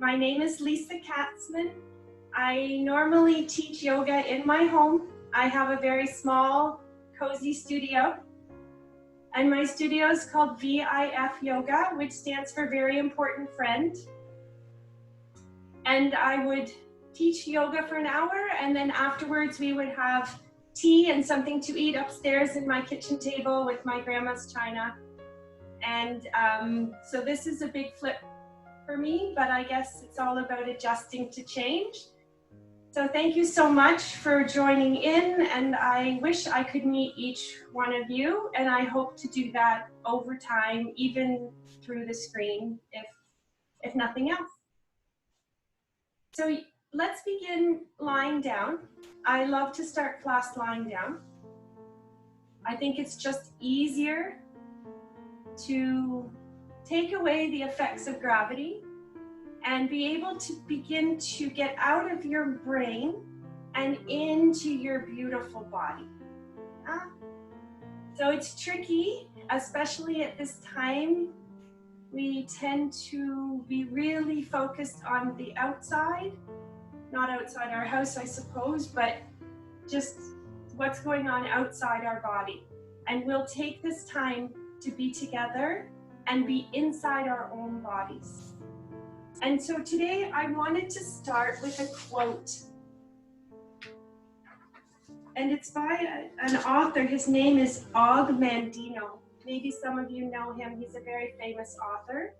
My name is Lisa Katzman. I normally teach yoga in my home. I have a very small, cozy studio. And my studio is called VIF Yoga, which stands for Very Important Friend. And I would teach yoga for an hour, and then afterwards we would have tea and something to eat upstairs in my kitchen table with my grandma's china. And so this is a big flip for me, but I guess it's all about adjusting to change. So thank you so much for joining in, and I wish I could meet each one of you, and I hope to do that over time, even through the screen, if nothing else. So let's begin lying down. I love to start class lying down. I think it's just easier to take away the effects of gravity and be able to begin to get out of your brain and into your beautiful body. So it's tricky, especially at this time. We tend to be really focused on the outside, not outside our house, I suppose, but just what's going on outside our body. And we'll take this time to be together and be inside our own bodies. And so today I wanted to start with a quote. And it's by an author. His name is Og Mandino. Maybe some of you know him. He's a very famous author.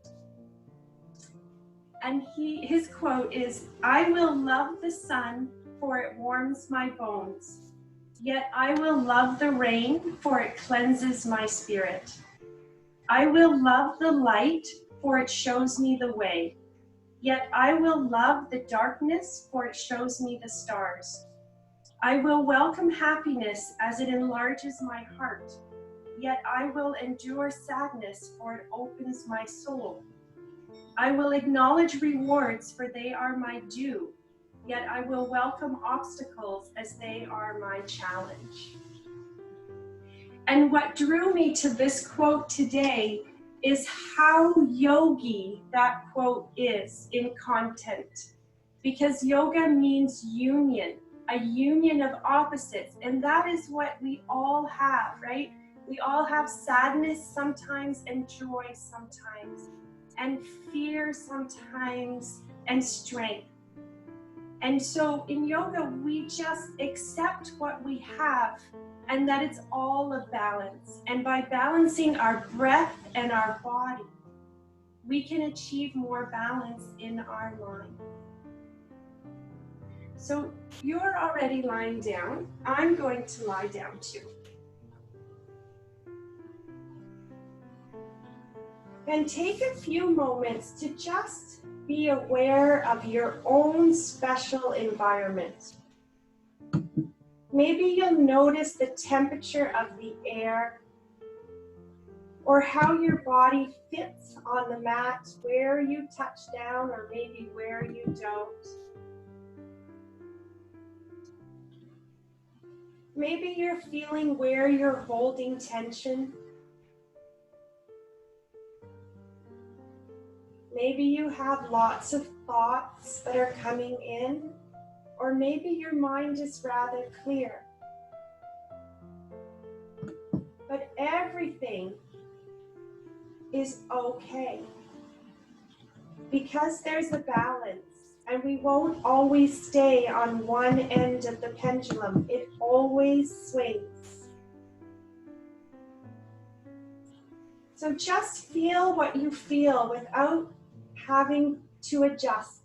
And his quote is, "I will love the sun, for it warms my bones. Yet I will love the rain, for it cleanses my spirit. I will love the light, for it shows me the way. Yet I will love the darkness, for it shows me the stars. I will welcome happiness as it enlarges my heart. Yet I will endure sadness, for it opens my soul. I will acknowledge rewards, for they are my due. Yet I will welcome obstacles as they are my challenge." And what drew me to this quote today is how yogi that quote is in content. Because yoga means union, a union of opposites. And that is what we all have, right? We all have sadness sometimes and joy sometimes, and fear sometimes, and strength. And so in yoga, we just accept what we have, and that it's all a balance. And by balancing our breath and our body, we can achieve more balance in our mind. So you're already lying down. I'm going to lie down too. And take a few moments to just be aware of your own special environment. Maybe you'll notice the temperature of the air, or how your body fits on the mat, where you touch down or maybe where you don't. Maybe you're feeling where you're holding tension. Maybe you have lots of thoughts that are coming in, or maybe your mind is rather clear. But everything is okay, because there's a balance, and we won't always stay on one end of the pendulum. It always swings. So just feel what you feel without having to adjust.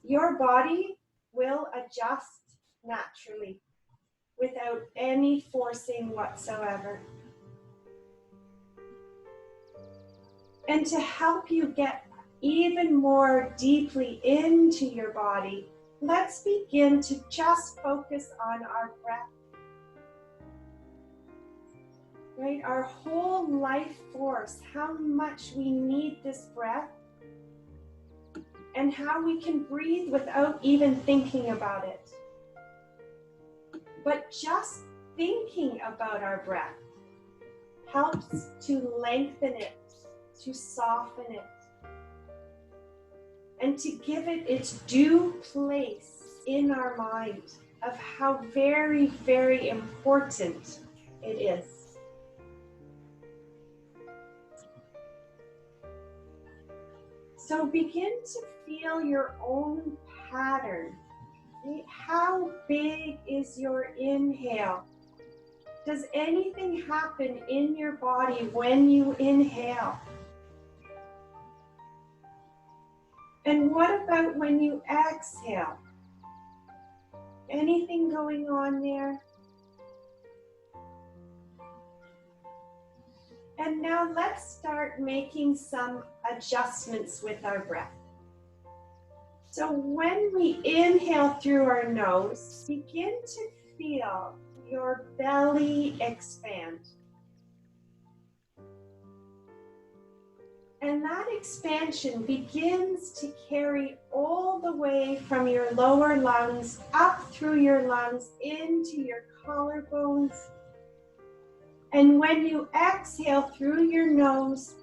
Your body will adjust naturally without any forcing whatsoever. And to help you get even more deeply into your body, let's begin to just focus on our breath. Right? Our whole life force, how much we need this breath, and how we can breathe without even thinking about it. But just thinking about our breath helps to lengthen it, to soften it. and to give it its due place in our mind of how very, very important it is. So begin to feel your own pattern. How big is your inhale? Does anything happen in your body when you inhale? And what about when you exhale? Anything going on there? And now let's start making some adjustments with our breath. So when we inhale through our nose, begin to feel your belly expand. And that expansion begins to carry all the way from your lower lungs, up through your lungs, into your collarbones. And when you exhale through your nose,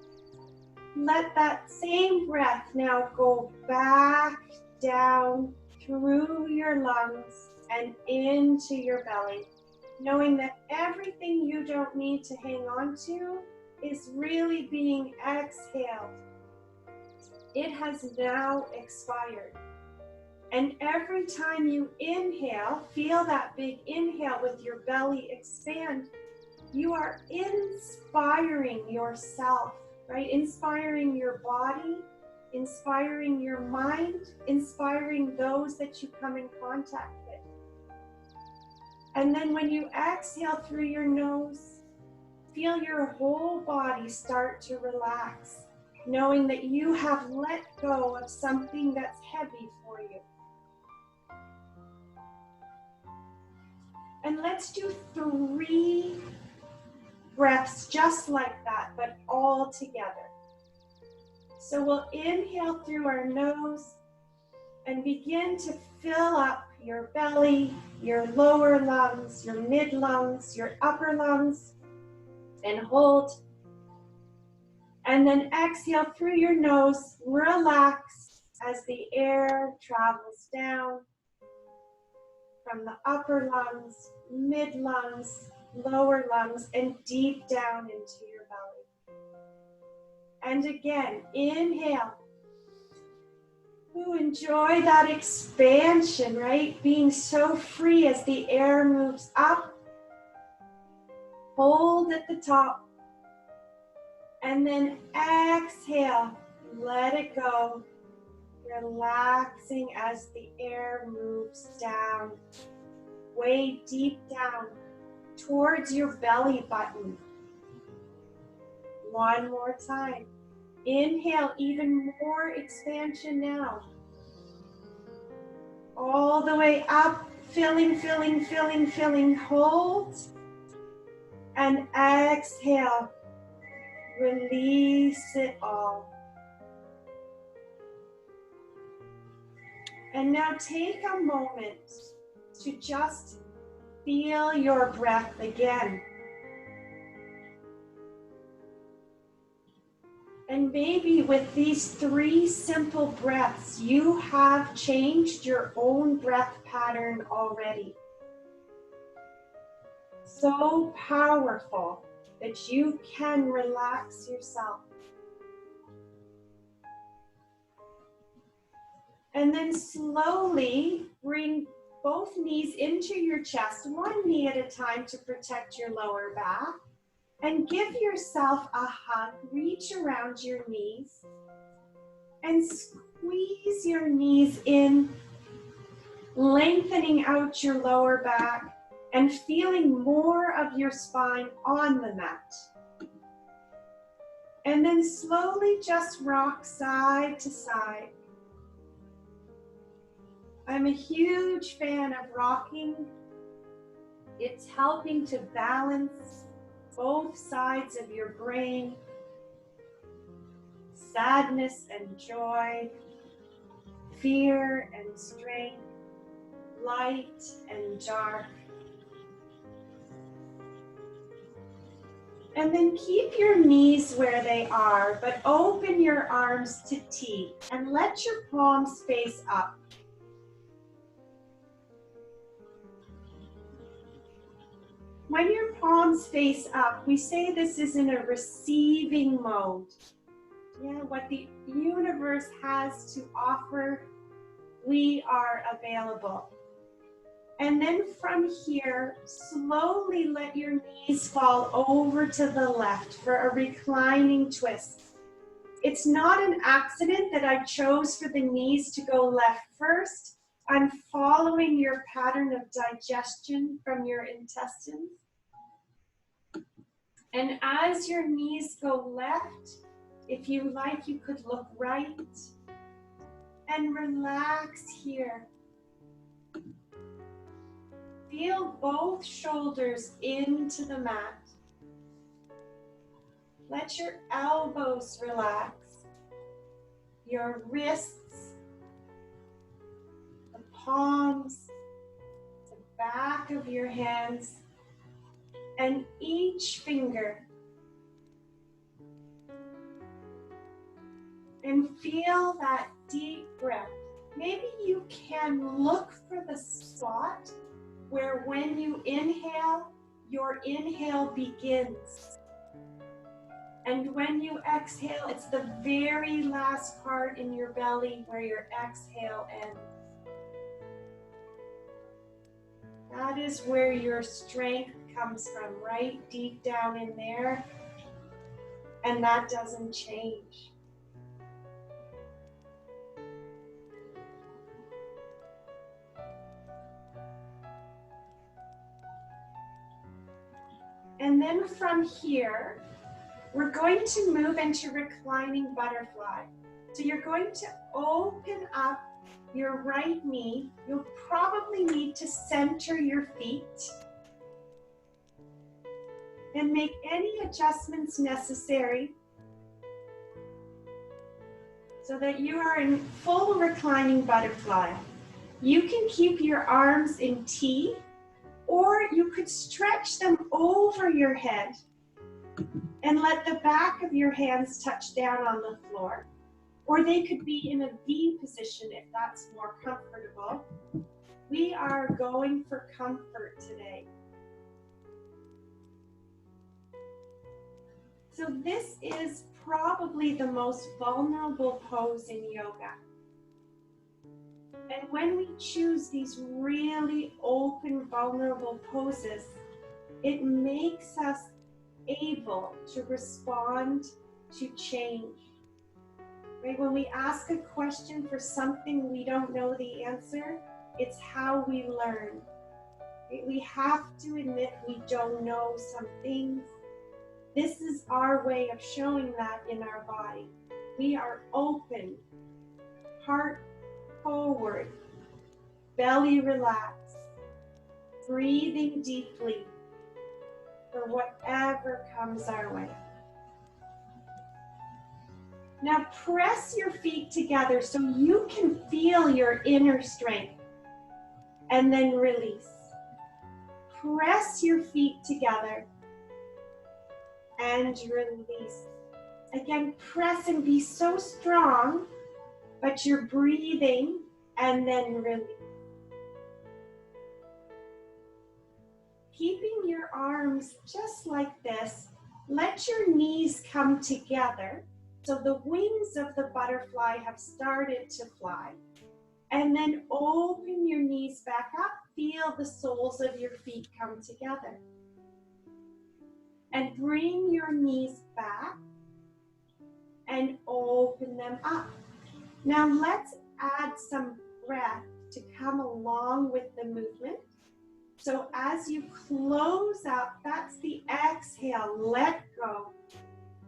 let that same breath now go back down through your lungs and into your belly, knowing that everything you don't need to hang on to is really being exhaled. It has now expired. And every time you inhale, feel that big inhale with your belly expand. You are inspiring yourself, right? Inspiring your body, inspiring your mind, inspiring those that you come in contact with. And then when you exhale through your nose, feel your whole body start to relax, knowing that you have let go of something that's heavy for you. And let's do 3 breaths just like that, but all together. So we'll inhale through our nose and begin to fill up your belly, your lower lungs, your mid lungs, your upper lungs, and hold. And then exhale through your nose, relax as the air travels down from the upper lungs, mid lungs, lower lungs, and deep down into your belly. And again, inhale. Ooh, enjoy that expansion, right? Being so free as the air moves up. Hold at the top. And then exhale. Let it go. Relaxing as the air moves down. Way deep down towards your belly button. One more time. Inhale, even more expansion now. All the way up, filling, filling, filling, filling. Hold. And exhale. Release it all. And now take a moment to just feel your breath again. And maybe with these 3 simple breaths, you have changed your own breath pattern already. So powerful that you can relax yourself. And then slowly bring both knees into your chest, one knee at a time to protect your lower back. And give yourself a hug, reach around your knees and squeeze your knees in, lengthening out your lower back and feeling more of your spine on the mat. And then slowly just rock side to side. I'm a huge fan of rocking. It's helping to balance both sides of your brain, sadness and joy, fear and strength, light and dark. And then keep your knees where they are, but open your arms to T and let your palms face up. When your palms face up, we say this is in a receiving mode. Yeah, what the universe has to offer, we are available. And then from here, slowly let your knees fall over to the left for a reclining twist. It's not an accident that I chose for the knees to go left first. I'm following your pattern of digestion from your intestines. And as your knees go left, if you like, you could look right and relax here. Feel both shoulders into the mat. Let your elbows relax, your wrists, the palms, the back of your hands, and each finger. And feel that deep breath. Maybe you can look for the spot where when you inhale, your inhale begins. And when you exhale, it's the very last part in your belly where your exhale ends. That is where your strength comes from, right deep down in there. And that doesn't change. And then from here, we're going to move into reclining butterfly. So you're going to open up your right knee. You'll probably need to center your feet and make any adjustments necessary so that you are in full reclining butterfly. You can keep your arms in T, or you could stretch them over your head and let the back of your hands touch down on the floor. Or they could be in a V position if that's more comfortable. We are going for comfort today. So this is probably the most vulnerable pose in yoga. And when we choose these really open, vulnerable poses, it makes us able to respond to change. Right? When we ask a question for something we don't know the answer, it's how we learn. Right? We have to admit we don't know some things. This is our way of showing that in our body. We are open, heart forward, belly relaxed, breathing deeply for whatever comes our way. Now press your feet together so you can feel your inner strength, and then release. Press your feet together and release. Again, press and be so strong, but you're breathing and then release. Keeping your arms just like this, let your knees come together so the wings of the butterfly have started to fly. And then open your knees back up, feel the soles of your feet come together. And bring your knees back and open them up. Now let's add some breath to come along with the movement. So as you close up, that's the exhale, let go.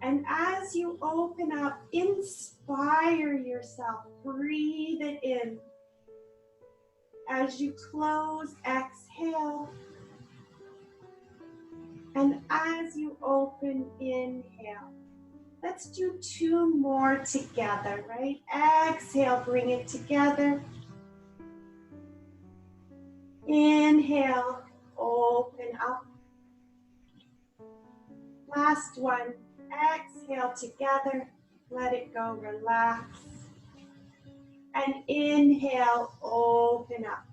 And as you open up, inspire yourself, breathe it in. As you close, exhale. And as you open, inhale. Let's do 2 more together, right? Exhale, bring it together. Inhale, open up. Last one. Exhale together. Let it go, relax. And inhale, open up.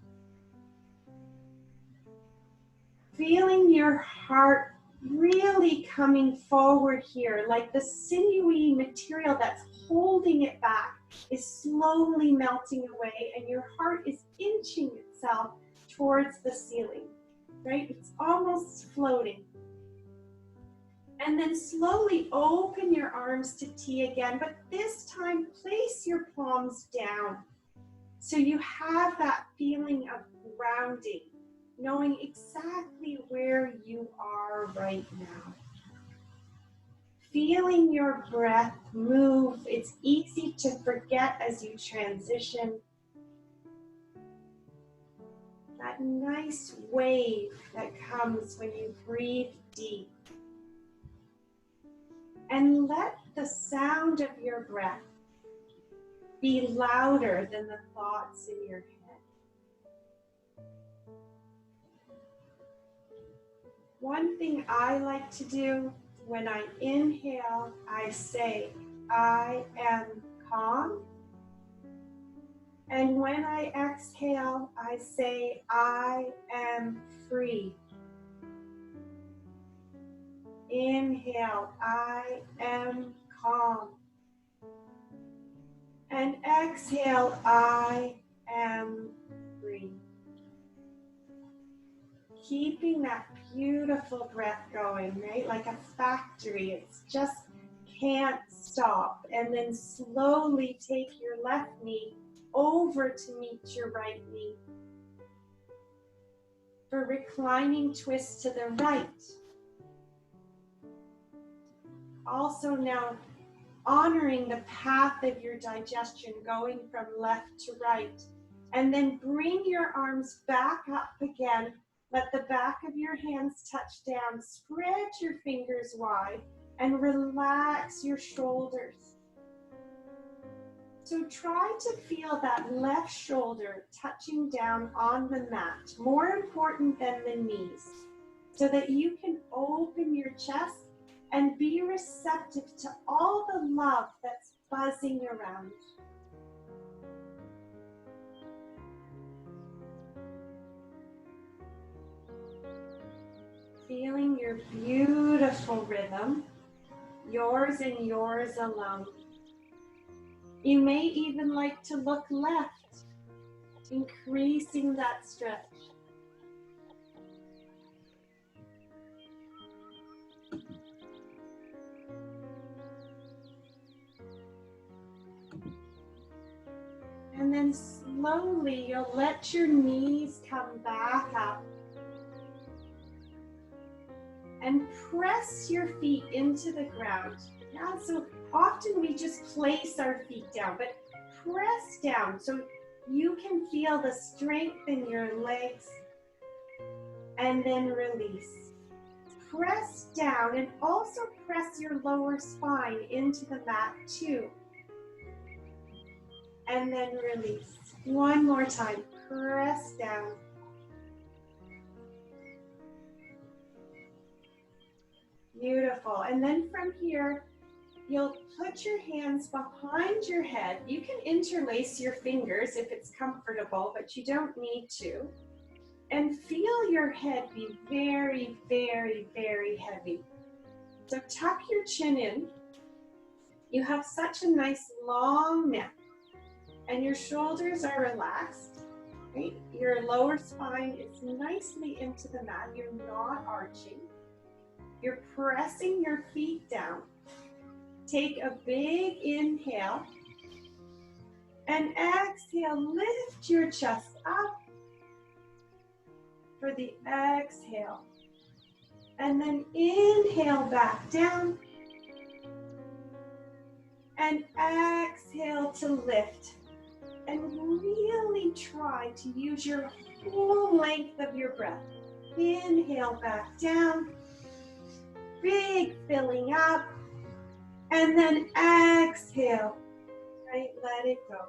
Feeling your heart really coming forward here, like the sinewy material that's holding it back is slowly melting away, and your heart is inching itself towards the ceiling, right? It's almost floating. And then slowly open your arms to T again, but this time place your palms down so you have that feeling of grounding, knowing exactly where you are right now. Feeling your breath move. It's easy to forget as you transition. That nice wave that comes when you breathe deep. And let the sound of your breath be louder than the thoughts in your head. One thing I like to do when I inhale, I say, I am calm. And when I exhale, I say, I am free. Inhale, I am calm. And exhale, I am free. Keeping that beautiful breath going, right? Like a factory. It's just can't stop. And then slowly take your left knee over to meet your right knee. For reclining twist to the right. Also now honoring the path of your digestion, going from left to right. And then bring your arms back up again. Let the back of your hands touch down. Spread your fingers wide and relax your shoulders. So try to feel that left shoulder touching down on the mat, more important than the knees, so that you can open your chest and be receptive to all the love that's buzzing around. Feeling your beautiful rhythm, yours and yours alone. You may even like to look left, increasing that stretch. And then slowly you'll let your knees come back up. And press your feet into the ground. Yeah, so often we just place our feet down, but press down so you can feel the strength in your legs. And then release. Press down and also press your lower spine into the mat too. And then release. One more time. Press down. Beautiful. And then from here, you'll put your hands behind your head. You can interlace your fingers if it's comfortable, but you don't need to. And feel your head be very, very, very heavy. So tuck your chin in. You have such a nice long neck. And your shoulders are relaxed. Right? Your lower spine is nicely into the mat. You're not arching. You're pressing your feet down. Take a big inhale. And exhale, lift your chest up for the exhale. And then inhale back down. And exhale to lift. And really try to use your whole length of your breath. Inhale back down. Big filling up. And then exhale. Right, let it go.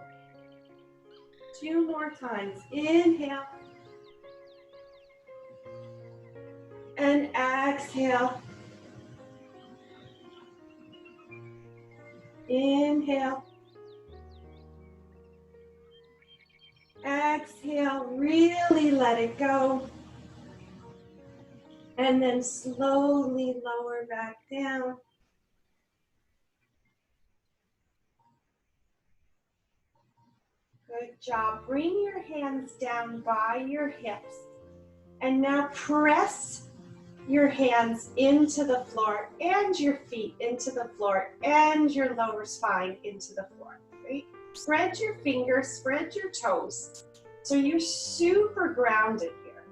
2 more times. Inhale. And exhale. Inhale. Exhale, really let it go. And then slowly lower back down. Good job. Bring your hands down by your hips. And now press your hands into the floor and your feet into the floor and your lower spine into the floor. Right? Spread your fingers, spread your toes. So you're super grounded here.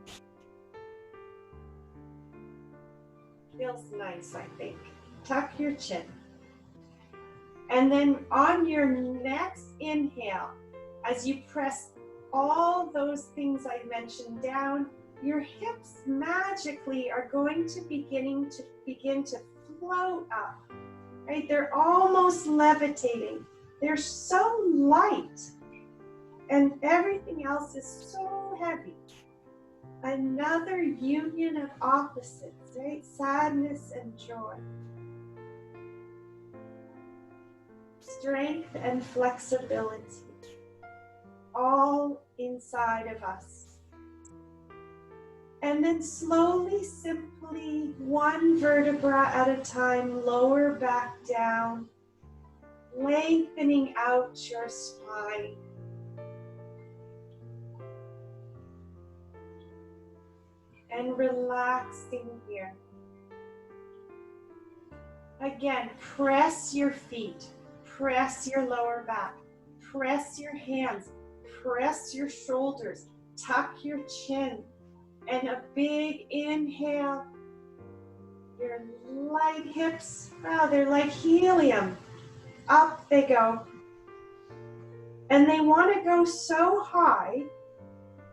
Feels nice, I think. Tuck your chin. And then on your next inhale, as you press all those things I mentioned down, your hips magically are going to begin to float up. Right? They're almost levitating. They're so light. And everything else is so heavy. Another union of opposites, right? Sadness and joy. Strength and flexibility. All inside of us. And then slowly, simply, one vertebra at a time, lower back down, lengthening out your spine. And relaxing here. Again, press your feet, press your lower back, press your hands, press your shoulders, tuck your chin, and a big inhale. Your light hips, wow, they're like helium. Up they go. And they want to go so high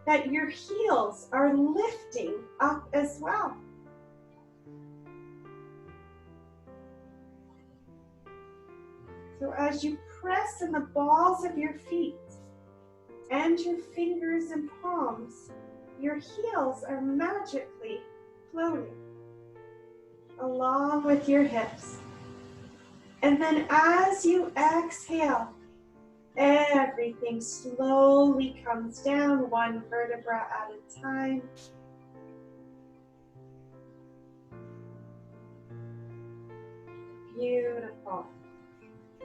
that your heels are lifting up as well. So as you press in the balls of your feet and your fingers and palms, your heels are magically floating along with your hips. And then as you exhale, everything slowly comes down, one vertebra at a time. Beautiful.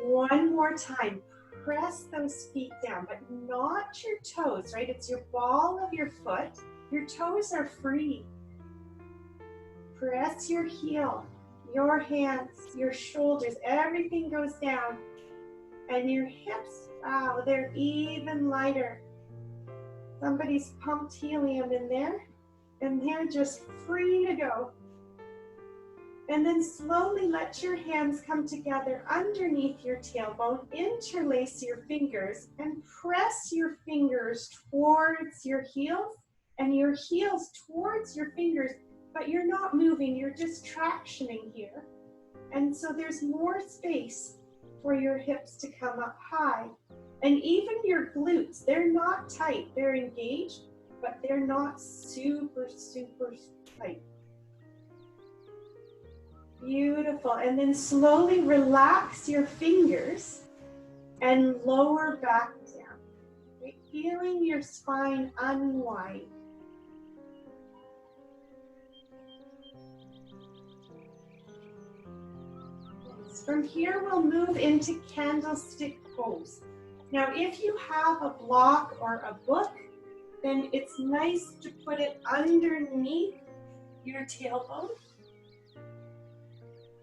One more time. Press those feet down, but not your toes, right? It's your ball of your foot. Your toes are free. Press your heel, your hands, your shoulders, everything goes down. And your hips, wow, they're even lighter. Somebody's pumped helium in there, and they're just free to go. And then slowly let your hands come together underneath your tailbone, interlace your fingers, and press your fingers towards your heels, and your heels towards your fingers, but you're not moving, you're just tractioning here. And so there's more space for your hips to come up high. And even your glutes, they're not tight, they're engaged, but they're not super, super tight. Beautiful. And then slowly relax your fingers and lower back down. Okay? Feeling your spine unwind. From here, we'll move into candlestick pose. Now, if you have a block or a book, then it's nice to put it underneath your tailbone.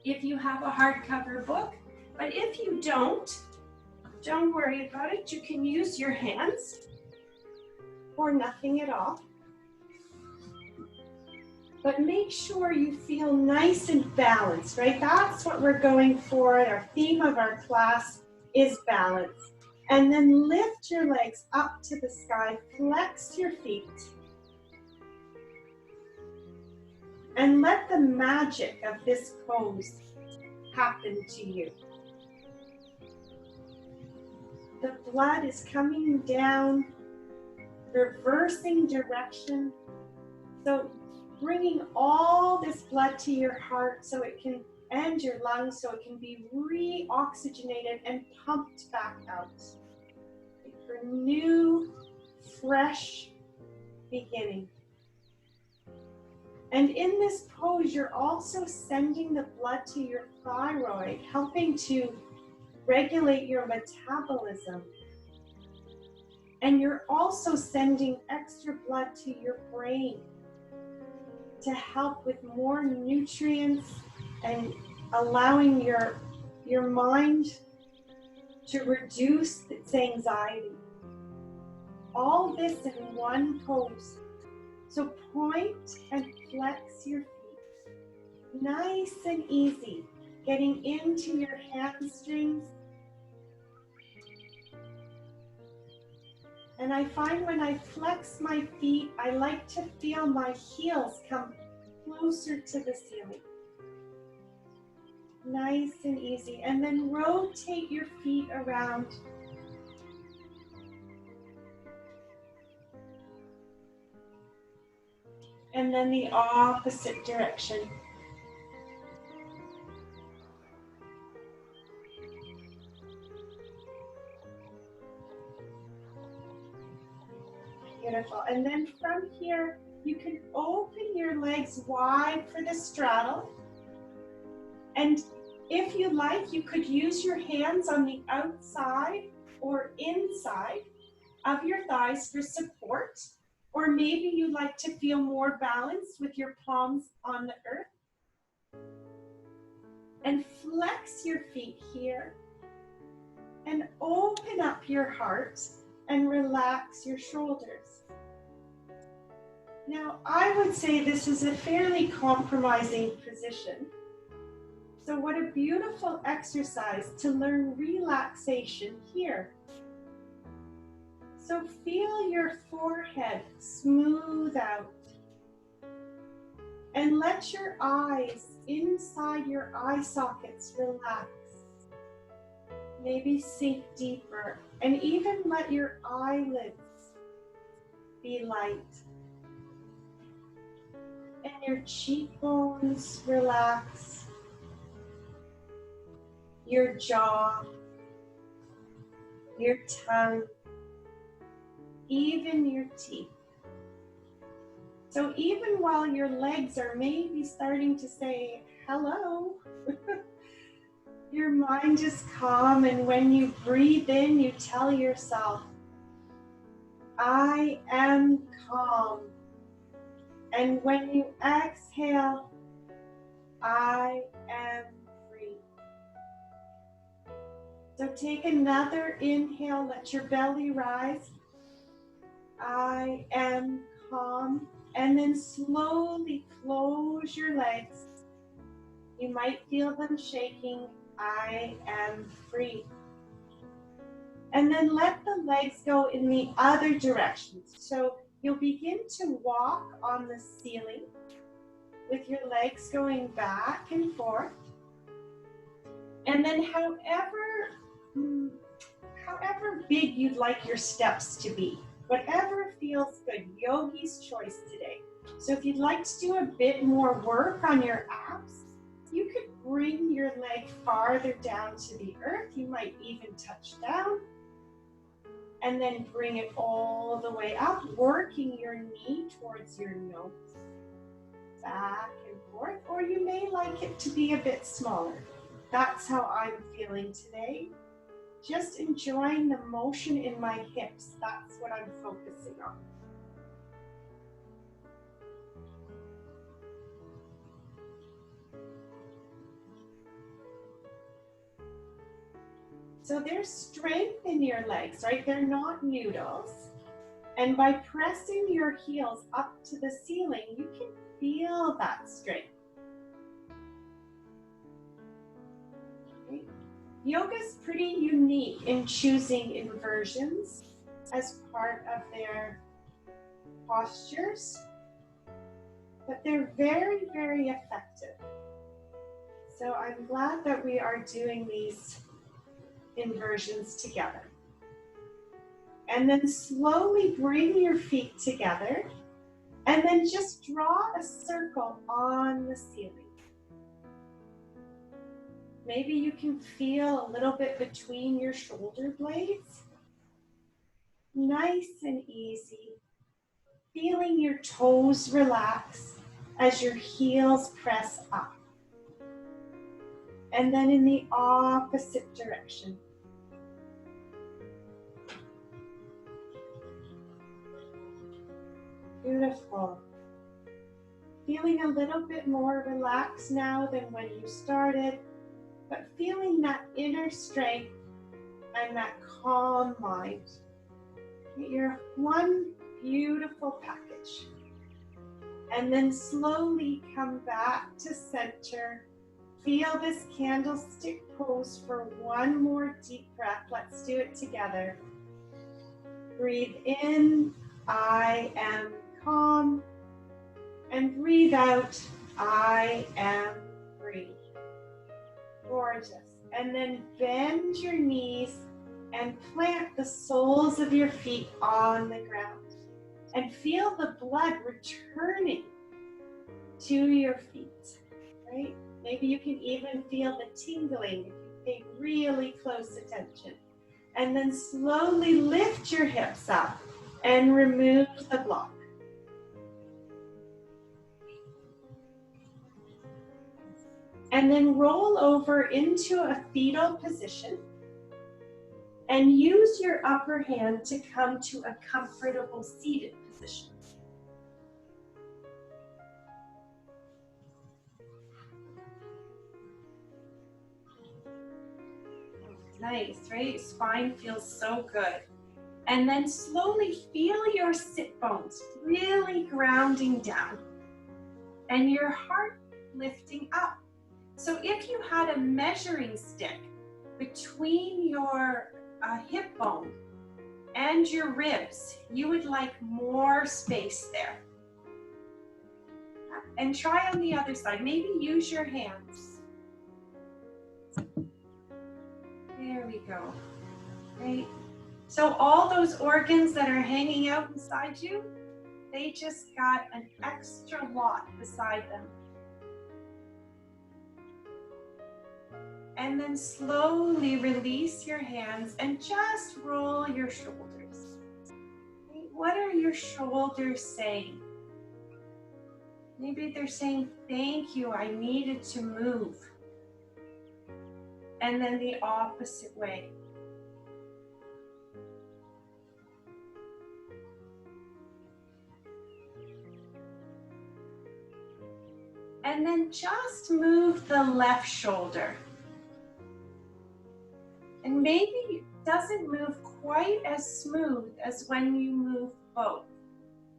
If you have a hardcover book, but if you don't worry about it. You can use your hands or nothing at all. But make sure you feel nice and balanced, right? That's what we're going for. Our theme of our class is balance. And then lift your legs up to the sky, flex your feet. And let the magic of this pose happen to you. The blood is coming down, reversing direction. So bringing all this blood to your heart so it can and your lungs so it can be re-oxygenated and pumped back out for new, fresh beginning. And in this pose, you're also sending the blood to your thyroid, helping to regulate your metabolism. And you're also sending extra blood to your brain to help with more nutrients and allowing your mind to reduce its anxiety. All this in one pose. So point and flex your feet. Nice and easy. Getting into your hamstrings. And I find when I flex my feet, I like to feel my heels come closer to the ceiling. Nice and easy. And then rotate your feet around. And then the opposite direction. Beautiful. And then from here, you can open your legs wide for the straddle. And if you like, you could use your hands on the outside or inside of your thighs for support. Or maybe you like to feel more balanced with your palms on the earth. And flex your feet here. And open up your heart and relax your shoulders. Now, I would say this is a fairly compromising position. So what a beautiful exercise to learn relaxation here. So feel your forehead smooth out. And let your eyes inside your eye sockets relax. Maybe sink deeper. And even let your eyelids be light. And your cheekbones relax. Your jaw. Your tongue. Even your teeth. So even while your legs are maybe starting to say hello, your mind is calm, and when you breathe in, you tell yourself, I am calm. And when you exhale, I am free. So take another inhale, let your belly rise. I am calm. And then slowly close your legs. You might feel them shaking. I am free. And then let the legs go in the other direction. So you'll begin to walk on the ceiling with your legs going back and forth. And then however big you'd like your steps to be, whatever feels good, yogi's choice today. So if you'd like to do a bit more work on your abs, you could bring your leg farther down to the earth. You might even touch down and then bring it all the way up, working your knee towards your nose, back and forth, or you may like it to be a bit smaller. That's how I'm feeling today. Just enjoying the motion in my hips. That's what I'm focusing on. So there's strength in your legs, right? They're not noodles. And by pressing your heels up to the ceiling, you can feel that strength. Okay. Yoga is pretty unique in choosing inversions as part of their postures, but they're very, very effective. So I'm glad that we are doing these inversions together. And then slowly bring your feet together and then just draw a circle on the ceiling. Maybe you can feel a little bit between your shoulder blades. Nice and easy. Feeling your toes relax as your heels press up. And then in the opposite direction. Beautiful. Feeling a little bit more relaxed now than when you started, but feeling that inner strength and that calm mind. You're one beautiful package. And then slowly come back to center. Feel this candlestick pose for one more deep breath. Let's do it together. Breathe in, I am calm. And breathe out, I am free. Gorgeous. And then bend your knees and plant the soles of your feet on the ground. And feel the blood returning to your feet, right? Maybe you can even feel the tingling if you pay really close attention. And then slowly lift your hips up and remove the block. And then roll over into a fetal position and use your upper hand to come to a comfortable seated position. Nice, right? Spine feels so good. And then slowly feel your sit bones really grounding down and your heart lifting up. So if you had a measuring stick between your hip bone and your ribs, you would like more space there. And try on the other side. Maybe use your hands. There we go. Right. So all those organs that are hanging out inside you, they just got an extra lot beside them. And then slowly release your hands and just roll your shoulders. What are your shoulders saying? Maybe they're saying, thank you, I needed to move. And then the opposite way. And then just move the left shoulder. And maybe it doesn't move quite as smooth as when you move both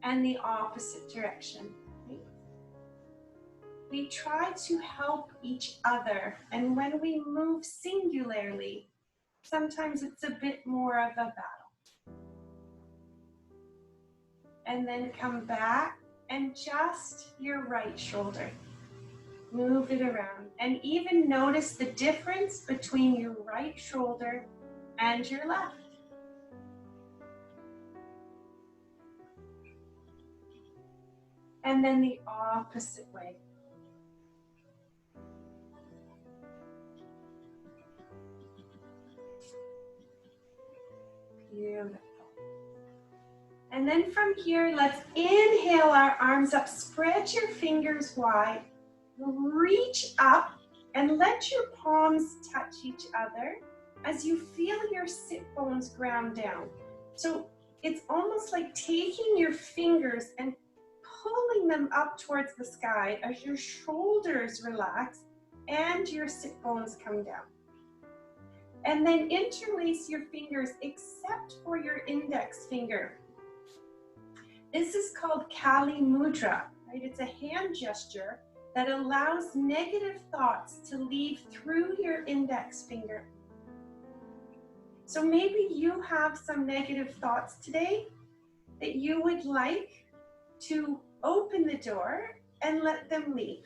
and the opposite direction. We try to help each other, and when we move singularly, sometimes it's a bit more of a battle. And then come back and just your right shoulder. Move it around and even notice the difference between your right shoulder and your left. And then the opposite way. Beautiful. And then from here, let's inhale our arms up, spread your fingers wide, reach up and let your palms touch each other as you feel your sit bones ground down. So it's almost like taking your fingers and pulling them up towards the sky as your shoulders relax and your sit bones come down. And then interlace your fingers except for your index finger. This is called Kali Mudra, right? It's a hand gesture that allows negative thoughts to leave through your index finger. So maybe you have some negative thoughts today that you would like to open the door and let them leave.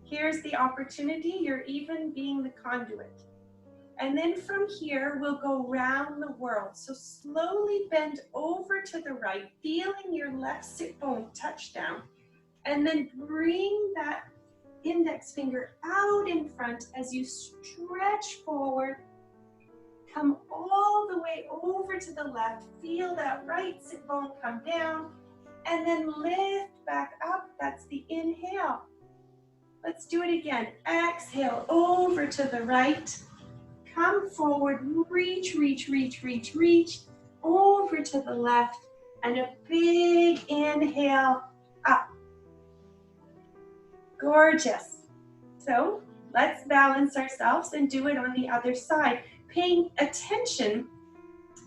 Here's the opportunity, you're even being the conduit. And then from here, we'll go round the world. So slowly bend over to the right, feeling your left sit bone touch down. And then bring that index finger out in front as you stretch forward. Come all the way over to the left. Feel that right sit bone come down. And then lift back up. That's the inhale. Let's do it again. Exhale over to the right. Come forward. Reach, reach, reach, reach, reach. Over to the left. And a big inhale up. Gorgeous. So let's balance ourselves and do it on the other side. Paying attention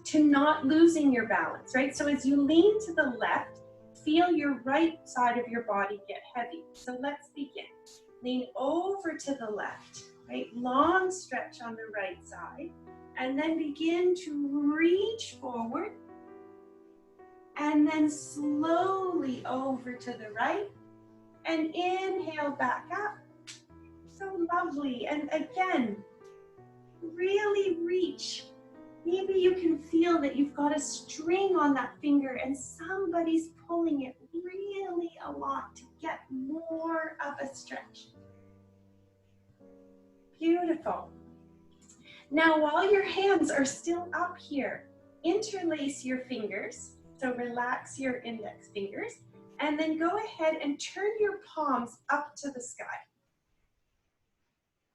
to not losing your balance, right? So as you lean to the left, feel your right side of your body get heavy. So let's begin. Lean over to the left, right? Long stretch on the right side. And then begin to reach forward. And then slowly over to the right. And inhale back up. So lovely. And again, really reach. Maybe you can feel that you've got a string on that finger and somebody's pulling it really a lot to get more of a stretch. Beautiful. Now, while your hands are still up here, interlace your fingers. So relax your index fingers. And then go ahead and turn your palms up to the sky.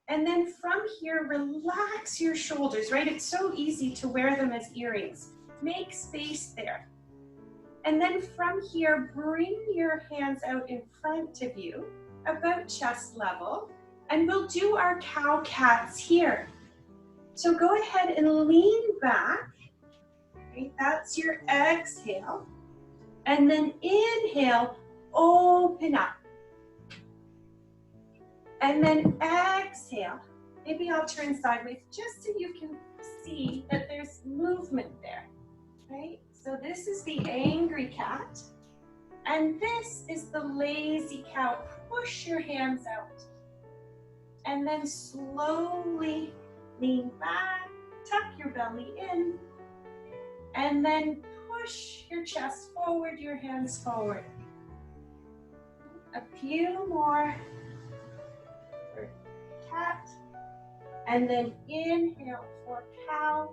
And then from here, relax your shoulders, right? It's so easy to wear them as earrings. Make space there. And then from here, bring your hands out in front of you, about chest level, and we'll do our cow cats here. So go ahead and lean back, right? That's your exhale. And then inhale, open up. And then exhale. Maybe I'll turn sideways just so you can see that there's movement there, right? So this is the angry cat. And this is the lazy cow. Push your hands out. And then slowly lean back, tuck your belly in. And then push your chest forward, your hands forward. A few more. Cat, and then inhale for cow.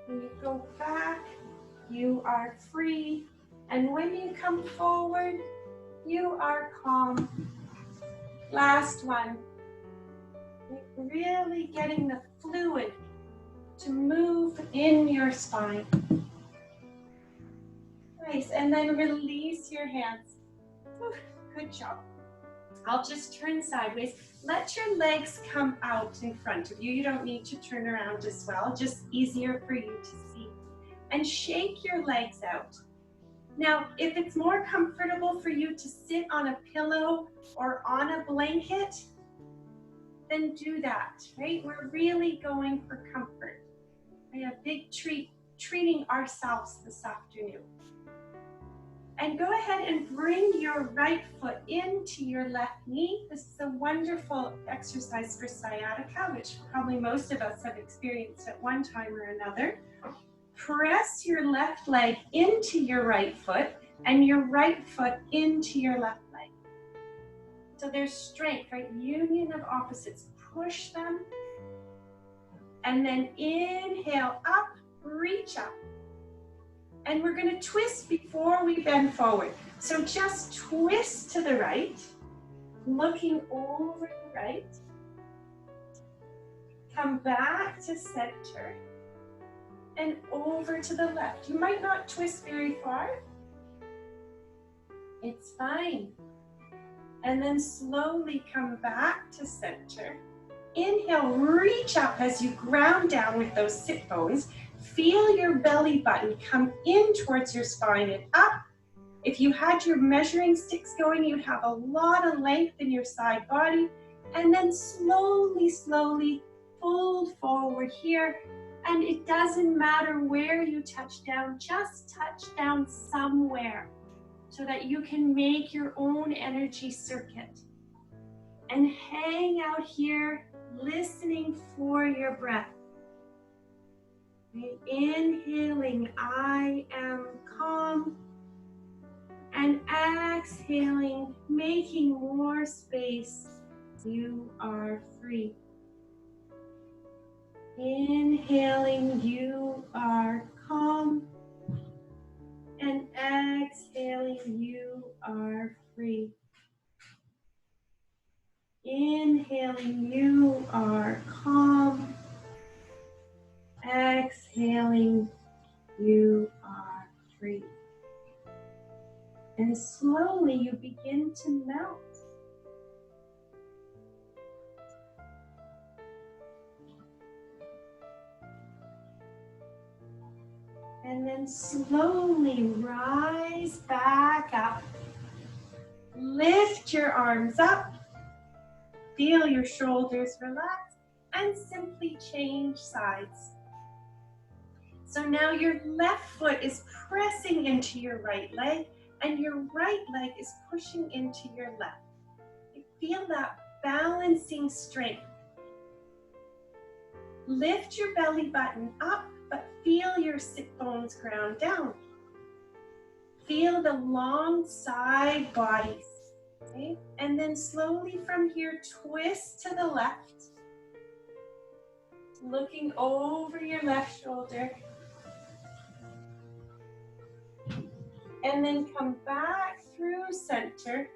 When you go back, you are free, and when you come forward, you are calm. Last one. Really getting the fluid to move in your spine. Nice, and then release your hands. Good job. I'll just turn sideways. Let your legs come out in front of you. You don't need to turn around as well, just easier for you to see. And shake your legs out. Now, if it's more comfortable for you to sit on a pillow or on a blanket, then do that, right? We're really going for comfort. A big treat, treating ourselves this afternoon. And go ahead and bring your right foot into your left knee. This is a wonderful exercise for sciatica, which probably most of us have experienced at one time or another. Press your left leg into your right foot and your right foot into your left leg. So there's strength, right? Union of opposites. Push them. And then inhale up, reach up. And we're going to twist before we bend forward. So just twist to the right, looking over the right. Come back to center and over to the left. You might not twist very far. It's fine. And then slowly come back to center. Inhale, reach up as you ground down with those sit bones. Feel your belly button come in towards your spine and up. If you had your measuring sticks going, you'd have a lot of length in your side body. And then slowly, slowly fold forward here. And it doesn't matter where you touch down, just touch down somewhere so that you can make your own energy circuit. And hang out here, listening for your breath. Inhaling, I am calm. And exhaling, making more space. You are free. Inhaling, you are calm. And exhaling, you are free. Inhaling, you are calm. Exhaling, you are free. And slowly you begin to melt. And then slowly rise back up. Lift your arms up. Feel your shoulders relax and simply change sides. So now your left foot is pressing into your right leg and your right leg is pushing into your left. You feel that balancing strength. Lift your belly button up, but feel your sit bones ground down. Feel the long side bodies. Okay? And then slowly from here, twist to the left. Looking over your left shoulder. And then come back through center.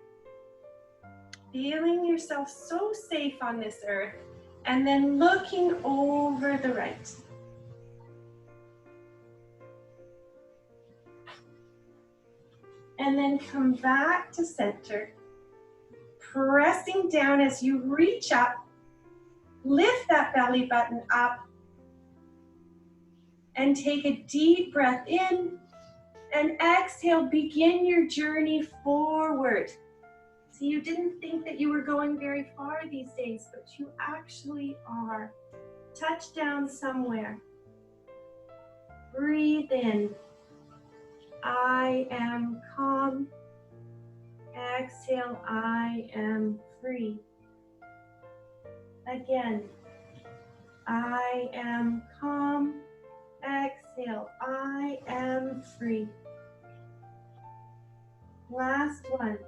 Feeling yourself so safe on this earth. And then looking over the right. And then come back to center. Pressing down as you reach up. Lift that belly button up. And take a deep breath in. And exhale, begin your journey forward. So you didn't think that you were going very far these days, but you actually are. Touch down somewhere. Breathe in. I am calm. Exhale, I am free. Again. I am calm. Exhale, I am free. Last one.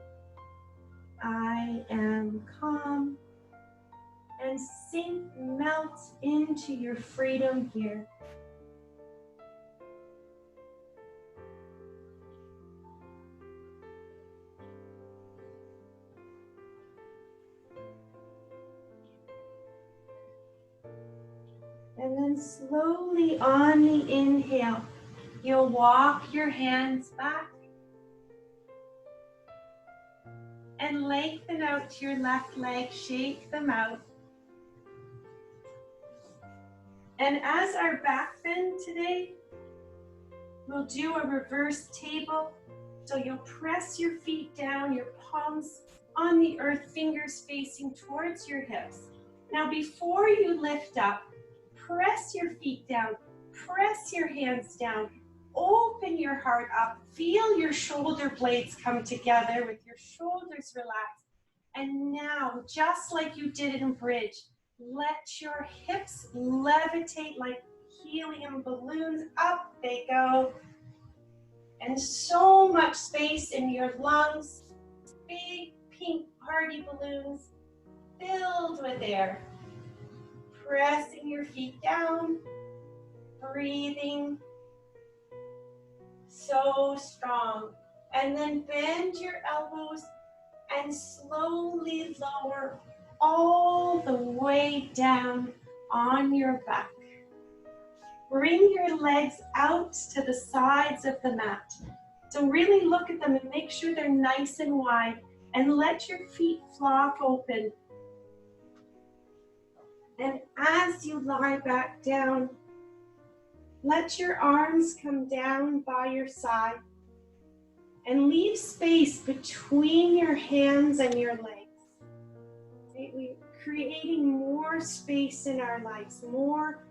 I am calm. And sink, melt into your freedom here. And then slowly on the inhale, you'll walk your hands back and lengthen out to your left leg, shake them out. And as our back bend today, we'll do a reverse table. So you'll press your feet down, your palms on the earth, fingers facing towards your hips. Now before you lift up, press your feet down, press your hands down, open your heart up, feel your shoulder blades come together with your shoulders relaxed. And now, just like you did in bridge, let your hips levitate like helium balloons. Up they go. And so much space in your lungs, big pink party balloons filled with air. Pressing your feet down, breathing, so strong. And then bend your elbows and slowly lower all the way down on your back. Bring your legs out to the sides of the mat. So really look at them and make sure they're nice and wide, and let your feet flop open. And as you lie back down, let your arms come down by your side and leave space between your hands and your legs. Right? We're creating more space in our lives, more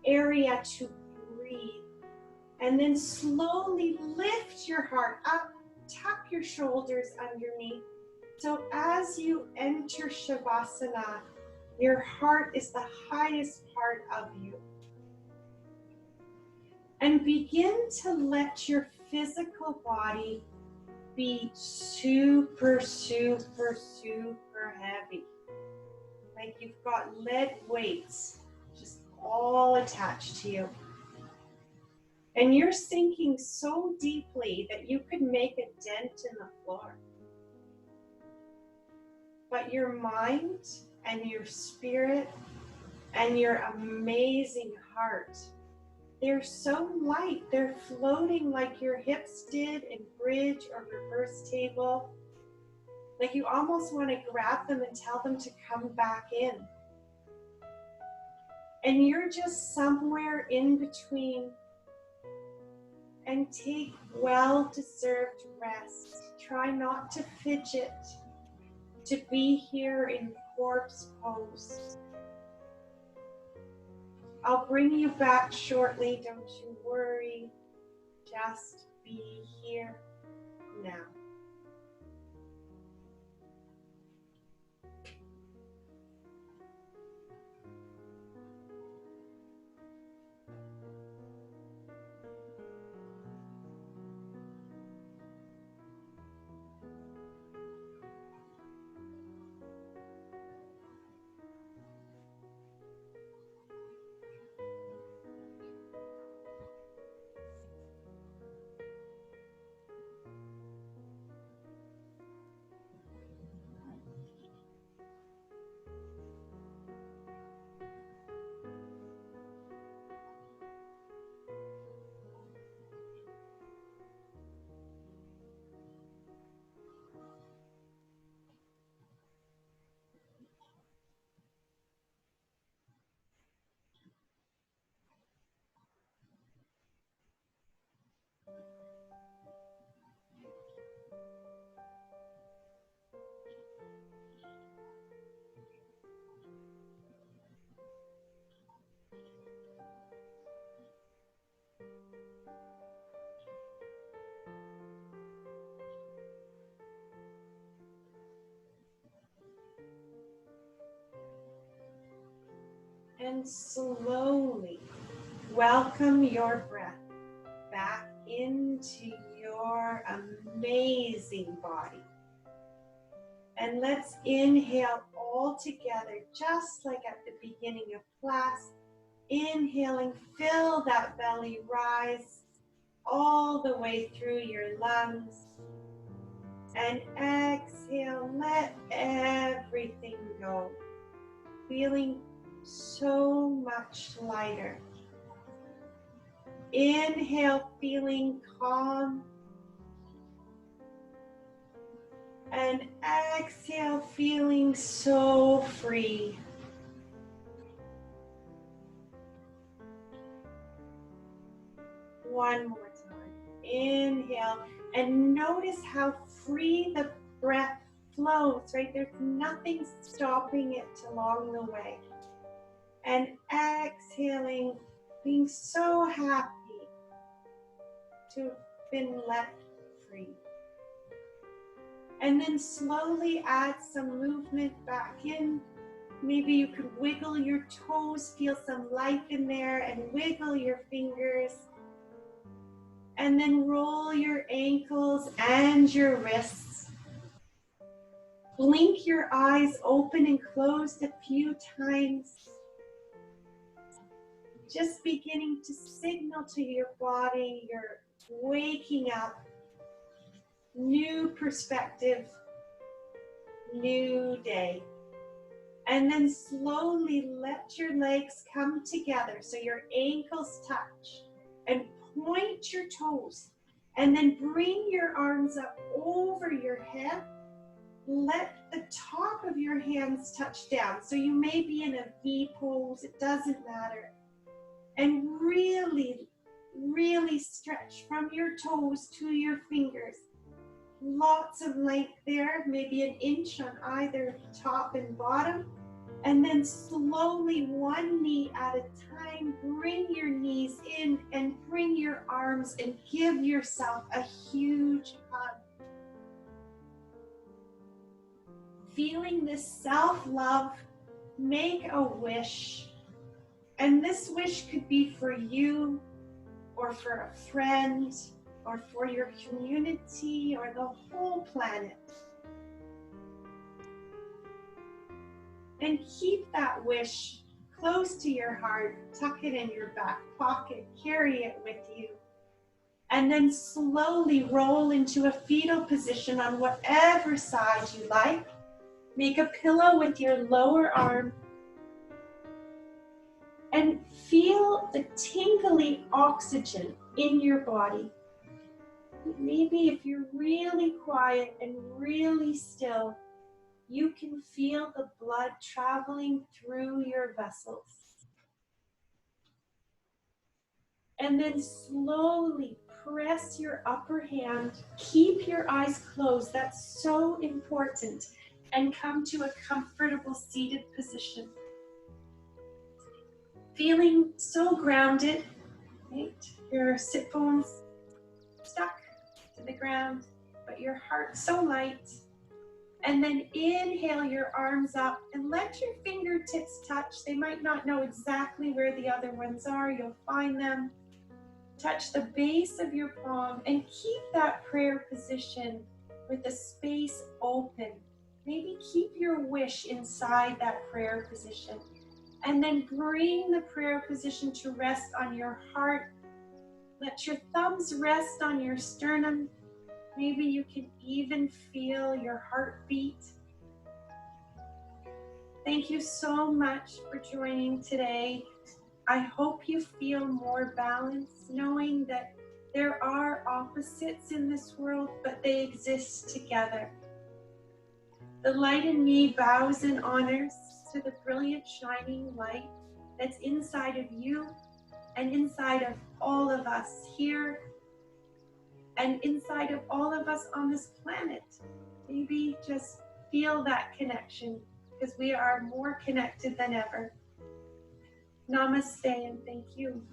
area to breathe. And then slowly lift your heart up, tuck your shoulders underneath. So as you enter Shavasana, your heart is the highest part of you. And begin to let your physical body be super, super, super heavy. Like you've got lead weights just all attached to you. And you're sinking so deeply that you could make a dent in the floor. But your mind and your spirit and your amazing heart, they're so light. They're floating like your hips did in bridge or reverse table. Like you almost want to grab them and tell them to come back in. And you're just somewhere in between. And take well-deserved rest. Try not to fidget, to be here in corpse pose. I'll bring you back shortly, don't you worry. Just be here now. And slowly welcome your breath back into your amazing body. And let's inhale all together, just like at the beginning of class. Inhaling, fill that belly rise all the way through your lungs. And exhale, let everything go. Feeling so much lighter. Inhale, feeling calm. And exhale, feeling so free. One more time. Inhale, and notice how free the breath flows, right? There's nothing stopping it along the way. And exhaling, being so happy to have been let free. And then slowly add some movement back in. Maybe you can wiggle your toes, feel some life in there, and wiggle your fingers. And then roll your ankles and your wrists. Blink your eyes open and closed a few times. Just beginning to signal to your body you're waking up. New perspective, new day. And then slowly let your legs come together so your ankles touch. And point your toes. And then bring your arms up over your head. Let the top of your hands touch down. So you may be in a V pose, it doesn't matter. And really, really stretch from your toes to your fingers. Lots of length there, maybe an inch on either top and bottom. And then slowly, one knee at a time, bring your knees in and bring your arms and give yourself a huge hug. Feeling this self-love, make a wish. And this wish could be for you or for a friend or for your community or the whole planet. And keep that wish close to your heart, tuck it in your back pocket, carry it with you. And then slowly roll into a fetal position on whatever side you like. Make a pillow with your lower arm. And feel the tingly oxygen in your body. Maybe if you're really quiet and really still, you can feel the blood traveling through your vessels. And then slowly press your upper hand. Keep your eyes closed. That's so important. And come to a comfortable seated position. Feeling so grounded, right? Your sit bones stuck to the ground, but your heart so light. And then inhale your arms up and let your fingertips touch. They might not know exactly where the other ones are. You'll find them. Touch the base of your palm and keep that prayer position with the space open. Maybe keep your wish inside that prayer position. And then bring the prayer position to rest on your heart. Let your thumbs rest on your sternum. Maybe you can even feel your heartbeat. Thank you so much for joining today. I hope you feel more balanced, knowing that there are opposites in this world, but they exist together. The light in me bows in honors to the brilliant shining light that's inside of you and inside of all of us here and inside of all of us on this planet. Maybe just feel that connection, because we are more connected than ever. Namaste and thank you.